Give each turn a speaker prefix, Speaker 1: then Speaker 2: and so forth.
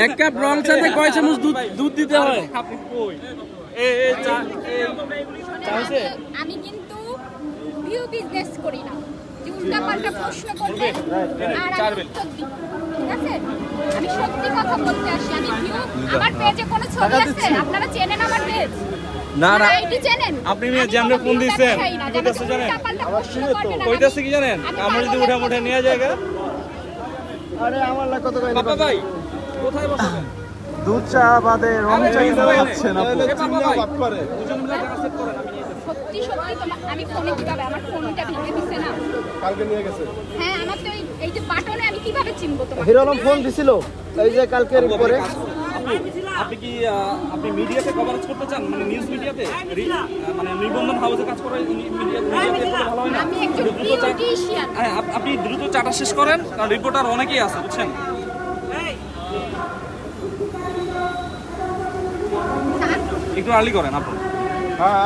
Speaker 1: এক কাপ রং চাতে কয় চামচ দুধ দিতে হয়?
Speaker 2: আপনি কই
Speaker 3: আমি কিন্তু ভিউ বিজনেস করি না যে উল্টাপাল্টা প্রশ্ন করবেন আর আমি উত্তর দিই, ঠিক আছে? আমি সত্যি কথা বলতে আসি। আমি ভিউ, আমার পেজে কোনো ছবি আছে? আপনারা চেনেন আমার পেজ?
Speaker 1: না না,
Speaker 3: আইডি চেনেন?
Speaker 2: আপনি নিয়ে জ্যামরে ফোন দিচ্ছেন কইতাছে জানেন, কইতাছে কি জানেন, আমরা যদি উঠে নিয়ে জায়গা।
Speaker 4: আরে আমার লাগ কত কইলে
Speaker 2: বাবা ভাই কোথায় বসেন?
Speaker 4: দুধ চা বাদে রং চা কেন খাচ্ছেন আপু?
Speaker 3: সত্যি সত্যি আমি ফোনে কিভাবে, আমার ফোনটা ভেঙে দিছে না
Speaker 4: কালকে নিয়ে গেছে।
Speaker 3: হ্যাঁ, আমার তো এই যে বাটনে আমি কিভাবে চিনবো তোমাকে?
Speaker 4: হিরো আলম ফোন দিছিল এই যে কালকের পরে।
Speaker 2: আপনি কি আপনি মিডিয়াতে কভারেজ করতে চান, মানে নিউজ মিডিয়াতে, মানে নিবন্ধন হাউসে কাজ করে মিডিয়াতে ভালো হয় না?
Speaker 3: আমি একজন বিউটিশিয়ান।
Speaker 2: হ্যাঁ, আপনি দ্রুত চাটা শেষ করেন, কারণ রিপোর্টার অনেকেই আছে বুঝছেন। একটু আর্লি করেন আপনি।
Speaker 4: হ্যাঁ